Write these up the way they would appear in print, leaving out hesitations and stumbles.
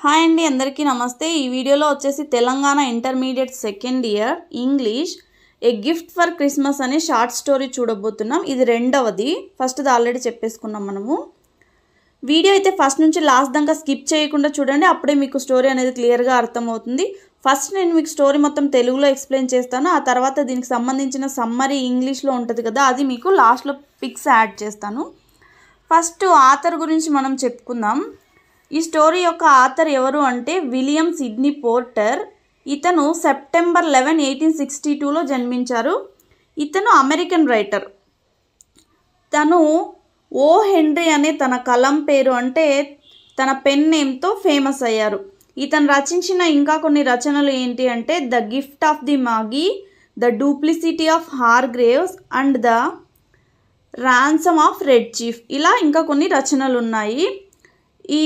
Hi అండి, అందరికీ నమస్తే. ఈ వీడియోలో వచ్చేసి Telangana intermediate second year English A gift for Christmas అనే షార్ట్ స్టోరీ చూడబోతున్నాం. ఇది రెండవది, ఫస్ట్ది ఆల్రెడీ చెప్పేసుకున్నాం మనము. వీడియో అయితే ఫస్ట్ నుంచి లాస్ట్ దాకా స్కిప్ చేయకుండా చూడండి, అప్పుడే మీకు స్టోరీ అనేది క్లియర్గా అర్థమవుతుంది. ఫస్ట్ నేను మీకు స్టోరీ మొత్తం తెలుగులో ఎక్స్ప్లెయిన్ చేస్తాను, ఆ తర్వాత దీనికి సంబంధించిన సమ్మరీ ఇంగ్లీష్లో ఉంటుంది కదా, అది మీకు లాస్ట్లో పిక్స్ యాడ్ చేస్తాను. ఫస్ట్ ఆథర్ గురించి మనం చెప్పుకుందాం. ఈ స్టోరీ యొక్క ఆథర్ ఎవరు అంటే విలియం సిడ్నీ పోర్టర్. ఇతను సెప్టెంబర్ 11, 1862లో జన్మించారు. ఇతను అమెరికన్ రైటర్. తను ఓ హెన్రీ అనే తన కలం పేరు అంటే తన పెన్ నేమ్తో ఫేమస్ అయ్యారు. ఇతను రచించిన ఇంకా కొన్ని రచనలు ఏంటి అంటే the gift of the Magi, the duplicity of Hargraves and the ransom of Red Chief, ఇలా ఇంకా కొన్ని రచనలు ఉన్నాయి. ఈ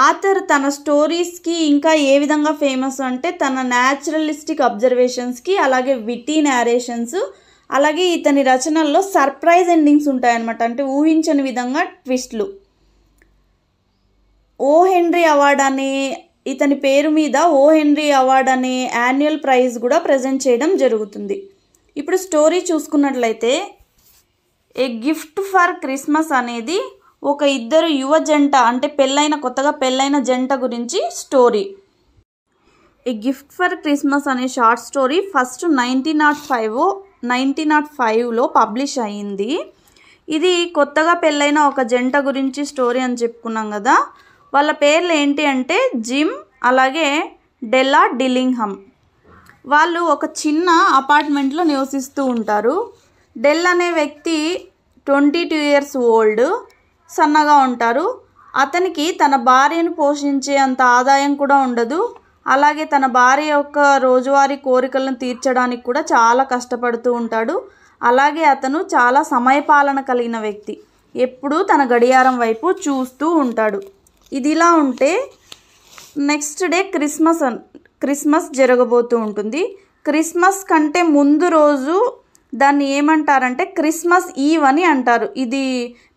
ఆథర్ తన స్టోరీస్కి ఇంకా ఏ విధంగా ఫేమస్ అంటే తన న్యాచురలిస్టిక్ అబ్జర్వేషన్స్కి, అలాగే విటీ నేరేషన్స్, అలాగే ఇతని రచనల్లో సర్ప్రైజ్ ఎండింగ్స్ ఉంటాయన్నమాట, అంటే ఊహించని విధంగా ట్విస్ట్లు. ఓ హెన్రీ అవార్డ్ అనే ఇతని పేరు మీద ఓ హెన్రీ అవార్డ్ అనే యాన్యువల్ ప్రైజ్ కూడా ప్రజెంట్ చేయడం జరుగుతుంది. ఇప్పుడు స్టోరీ చూసుకున్నట్లయితే ఏ గిఫ్ట్ ఫర్ క్రిస్మస్ అనేది ఒక ఇద్దరు యువ జంట, అంటే కొత్తగా పెళ్ళైన జంట గురించి story. A gift for Christmas అనే షార్ట్ స్టోరీ ఫస్ట్ 1905లో పబ్లిష్ అయ్యింది. ఇది కొత్తగా పెళ్ళైన ఒక జంట గురించి స్టోరీ అని చెప్పుకున్నాం కదా. వాళ్ళ పేర్లు ఏంటి అంటే జిమ్, అలాగే డెల్లా డిల్లింగ్హమ్. వాళ్ళు ఒక చిన్న అపార్ట్మెంట్లో నివసిస్తూ ఉంటారు. డెల్ అనే వ్యక్తి 22 years ఓల్డ్, సన్నగా ఉంటారు. అతనికి తన భార్యను పోషించే అంత ఆదాయం కూడా ఉండదు. అలాగే తన భార్య యొక్క రోజువారీ కోరికలను తీర్చడానికి కూడా చాలా కష్టపడుతూ ఉంటాడు. అలాగే అతను చాలా సమయపాలన కలిగిన వ్యక్తి, ఎప్పుడూ తన గడియారం వైపు చూస్తూ ఉంటాడు. ఇదిలా ఉంటే నెక్స్ట్ డే క్రిస్మస్ జరగబోతూ ఉంటుంది. క్రిస్మస్ కంటే ముందు రోజు దాన్ని ఏమంటారంటే క్రిస్మస్ ఈవ్ అని అంటారు. ఇది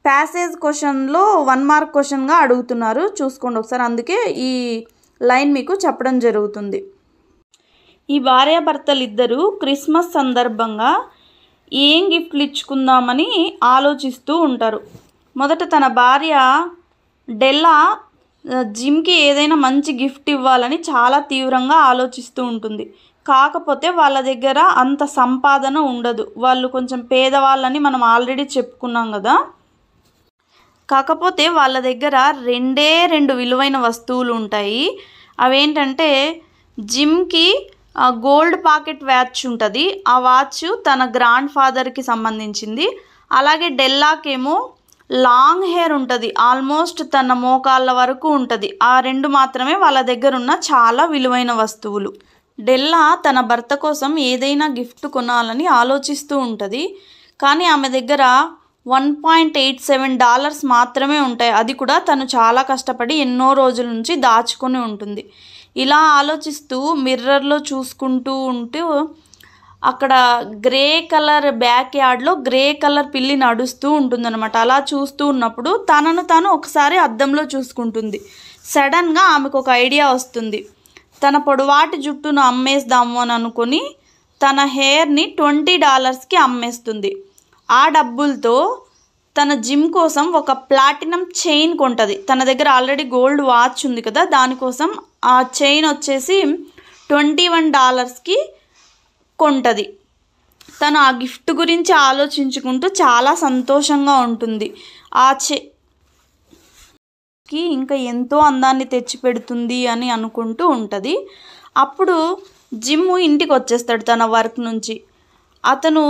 ప్యాసేజ్ క్వశ్చన్లో 1 మార్క్ క్వశ్చన్గా అడుగుతున్నారు, చూసుకోండి ఒకసారి, అందుకే ఈ లైన్ మీకు చెప్పడం జరుగుతుంది. ఈ భార్యాభర్తలు ఇద్దరు క్రిస్మస్ సందర్భంగా ఏం గిఫ్ట్లు ఇచ్చుకుందామని ఆలోచిస్తూ ఉంటారు. మొదట తన భార్య డెల్లా జిమ్కి ఏదైనా మంచి గిఫ్ట్ ఇవ్వాలని చాలా తీవ్రంగా ఆలోచిస్తూ ఉంటుంది. కాకపోతే వాళ్ళ దగ్గర అంత సంపాదన ఉండదు, వాళ్ళు కొంచెం పేదవాళ్ళని మనం ఆల్రెడీ చెప్పుకున్నాం కదా. కాకపోతే వాళ్ళ దగ్గర రెండు విలువైన వస్తువులు ఉంటాయి. అవేంటంటే జిమ్కి గోల్డ్ పాకెట్ వాచ్ ఉంటుంది, ఆ వాచ్ తన గ్రాండ్ ఫాదర్కి సంబంధించింది. అలాగే డెల్లాకేమో లాంగ్ హెయిర్ ఉంటుంది, ఆల్మోస్ట్ తన మోకాళ్ళ వరకు ఉంటుంది. ఆ రెండు మాత్రమే వాళ్ళ దగ్గర ఉన్న చాలా విలువైన వస్తువులు. డెల్లా తన భర్త కోసం ఏదైనా గిఫ్ట్ కొనాలని ఆలోచిస్తూ ఉంటుంది. కానీ ఆమె దగ్గర $1.87 మాత్రమే ఉంటాయి. అది కూడా తను చాలా కష్టపడి ఎన్నో రోజుల నుంచి దాచుకొని ఉంటుంది. ఇలా ఆలోచిస్తూ మిర్రర్లో చూసుకుంటూ ఉంటూ అక్కడ గ్రే కలర్ బ్యాక్ యార్డ్లో గ్రే కలర్ పిల్లి నడుస్తూ ఉంటుందన్నమాట. అలా చూస్తూ ఉన్నప్పుడు తనను తాను ఒకసారి అద్దంలో చూసుకుంటుంది. సడన్గా ఆమెకు ఒక ఐడియా వస్తుంది. తన పొడవాటి జుట్టును అమ్మేద్దాము అని అనుకొని తన హెయిర్ని $20కి అమ్మేస్తుంది. ఆ డబ్బులతో తన జిమ్ కోసం ఒక ప్లాటినం చైన్ కొంటుంది. తన దగ్గర ఆల్రెడీ గోల్డ్ వాచ్ ఉంది కదా, దానికోసం ఆ చైన్ వచ్చేసి $21కి కొంటుంది. తను ఆ గిఫ్ట్ గురించి ఆలోచించుకుంటూ చాలా సంతోషంగా ఉంటుంది. ఆ ఇంకా ఎంతో అందాన్ని తెచ్చిపెడుతుంది అని అనుకుంటూ ఉంటుంది. అప్పుడు జిమ్ ఇంటికి వచ్చేస్తాడు తన వర్క్ నుంచి. అతను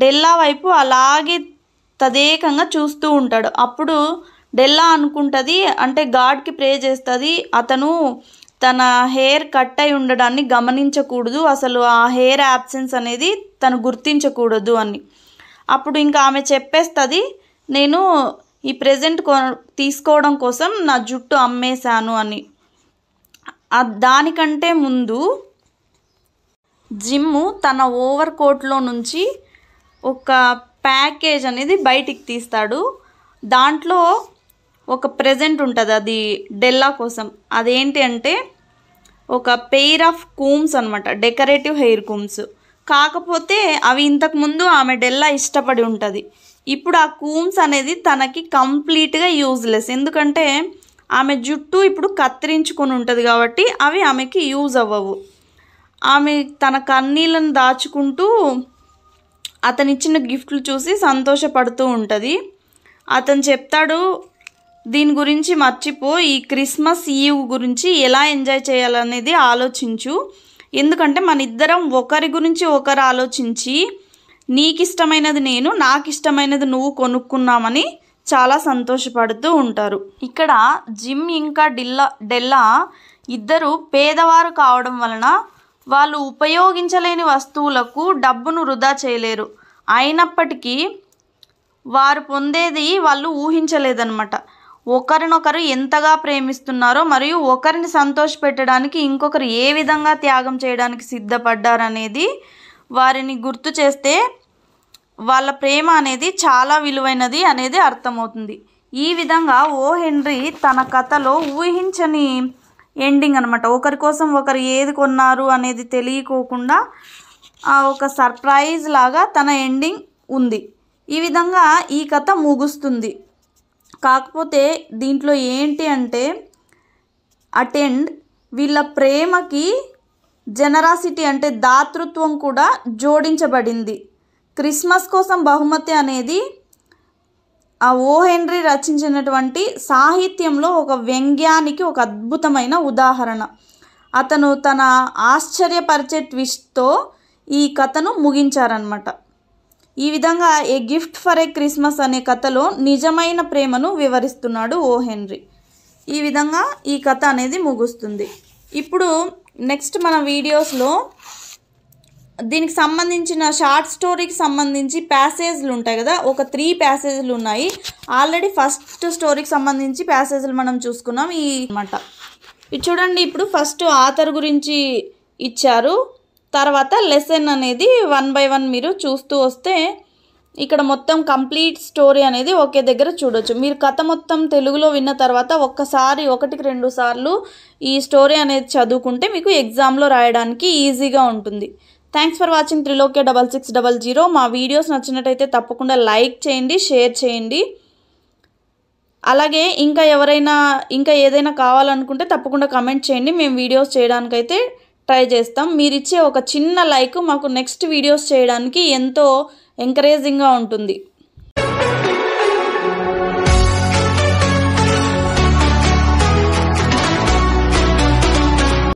డెల్లా వైపు అలాగే తదేకంగా చూస్తూ ఉంటాడు. అప్పుడు డెల్లా అనుకుంటుంది, అంటే గాడ్కి ప్రే చేస్తుంది, అతను తన హెయిర్ కట్ అయి ఉండడాన్ని గమనించకూడదు, అసలు ఆ హెయిర్ యాబ్సెన్స్ అనేది తను గుర్తించకూడదు అని. అప్పుడు ఇంకా ఆమె చెప్పేస్తుంది, నేను ఈ ప్రెజెంట్ తీసుకోవడం కోసం నా జుట్టు అమ్మేశాను అని. దానికంటే ముందు జిమ్ తన ఓవర్ కోట్లో నుంచి ఒక ప్యాకేజ్ అనేది బయటికి తీస్తాడు. దాంట్లో ఒక ప్రెజెంట్ ఉంటుంది, అది డెల్లా కోసం. అదేంటి అంటే ఒక పెయిర్ ఆఫ్ కూమ్స్ అనమాట, డెకరేటివ్ హెయిర్ కూమ్స్. కాకపోతే అవి ఇంతకుముందు ఆమె డెల్లా ఇష్టపడి ఉంటుంది. ఇప్పుడు ఆ కూమ్స్ అనేది తనకి కంప్లీట్గా యూజ్లెస్. ఎందుకంటే ఆమె జుట్టు ఇప్పుడు కత్తిరించుకొని ఉంటుంది కాబట్టి అవి ఆమెకి యూజ్ అవ్వవు. ఆమె తన కన్నీళ్ళను దాచుకుంటూ అతనిచ్చిన గిఫ్ట్లు చూసి సంతోషపడుతూ ఉంటుంది. అతను చెప్తాడు, దీని గురించి మర్చిపో, ఈ క్రిస్మస్ ఈవ్ గురించి ఎలా ఎంజాయ్ చేయాలనేది ఆలోచించు. ఎందుకంటే మన ఇద్దరం ఒకరి గురించి ఒకరు ఆలోచించి నీకు ఇష్టమైనది నేను, నాకు ఇష్టమైనది నువ్వు కొనుక్కున్నామని చాలా సంతోషపడుతూ ఉంటారు. ఇక్కడ జిమ్ ఇంకా డెల్లా ఇద్దరు పేదవారు కావడం వలన వాళ్ళు ఉపయోగించలేని వస్తువులకు డబ్బును వృధా చేయలేరు. అయినప్పటికీ వారు పొందేది వాళ్ళు ఊహించలేదన్నమాట. ఒకరినొకరు ఎంతగా ప్రేమిస్తున్నారో మరియు ఒకరిని సంతోషపెట్టడానికి ఇంకొకరు ఏ విధంగా త్యాగం చేయడానికి సిద్ధపడ్డారనేది వారిని గుర్తు చేస్తే వాళ్ళ ప్రేమ అనేది చాలా విలువైనది అనేది అర్థమవుతుంది. ఈ విధంగా ఓ హెన్రీ తన కథలో ఊహించని ఎండింగ్ అనమాట. ఒకరి కోసం ఒకరు ఏది కొన్నారు అనేది తెలియకోకుండా ఒక సర్ప్రైజ్ లాగా తన ఎండింగ్ ఉంది. ఈ విధంగా ఈ కథ ముగుస్తుంది. కాకపోతే దీంట్లో ఏంటి అంటే అటెండ్ వీళ్ళ ప్రేమకి జనరాసిటీ అంటే దాతృత్వం కూడా జోడించబడింది. క్రిస్మస్ కోసం బహుమతి అనేది ఆ ఓ హెన్రీ రచించినటువంటి సాహిత్యంలో ఒక వ్యంగ్యానికి ఒక అద్భుతమైన ఉదాహరణ. అతను తన ఆశ్చర్యపరిచే ట్విస్ట్తో ఈ కథను ముగించారనమాట. ఈ విధంగా ఏ గిఫ్ట్ ఫర్ ఏ క్రిస్మస్ అనే కథలో నిజమైన ప్రేమను వివరిస్తున్నాడు ఓ హెన్రీ. ఈ విధంగా ఈ కథ అనేది ముగుస్తుంది. ఇప్పుడు నెక్స్ట్ మన వీడియోస్లో దీనికి సంబంధించిన షార్ట్ స్టోరీకి సంబంధించి ప్యాసేజ్లు ఉంటాయి కదా, ఒక 3 ప్యాసేజ్లు ఉన్నాయి. ఆల్రెడీ ఫస్ట్ స్టోరీకి సంబంధించి ప్యాసేజ్లు మనం చూసుకున్నాం ఈ అన్నమాట. ఇది చూడండి, ఇప్పుడు ఫస్ట్ ఆథర్ గురించి ఇచ్చారు, తర్వాత లెసన్ అనేది 1 by 1 మీరు చూస్తూ వస్తే ఇక్కడ మొత్తం కంప్లీట్ స్టోరీ అనేది ఒకే దగ్గర చూడొచ్చు. మీరు కథ మొత్తం తెలుగులో విన్న తర్వాత ఒక్కసారి 1-2 సార్లు ఈ స్టోరీ అనేది చదువుకుంటే మీకు ఎగ్జామ్లో రాయడానికి ఈజీగా ఉంటుంది. Thanks for watching Trilokya 6600. మా వీడియోస్ నచ్చినట్టయితే తప్పకుండా లైక్ చేయండి, షేర్ చేయండి. అలాగే ఇంకా ఏదైనా కావాలనుకుంటే తప్పకుండా కమెంట్ చేయండి. మేము వీడియోస్ చేయడానికైతే ట్రై చేస్తాం. మీరు ఇచ్చే ఒక చిన్న లైక్ మాకు నెక్స్ట్ వీడియోస్ చేయడానికి ఎంతో ఎంకరేజింగ్గా ఉంటుంది.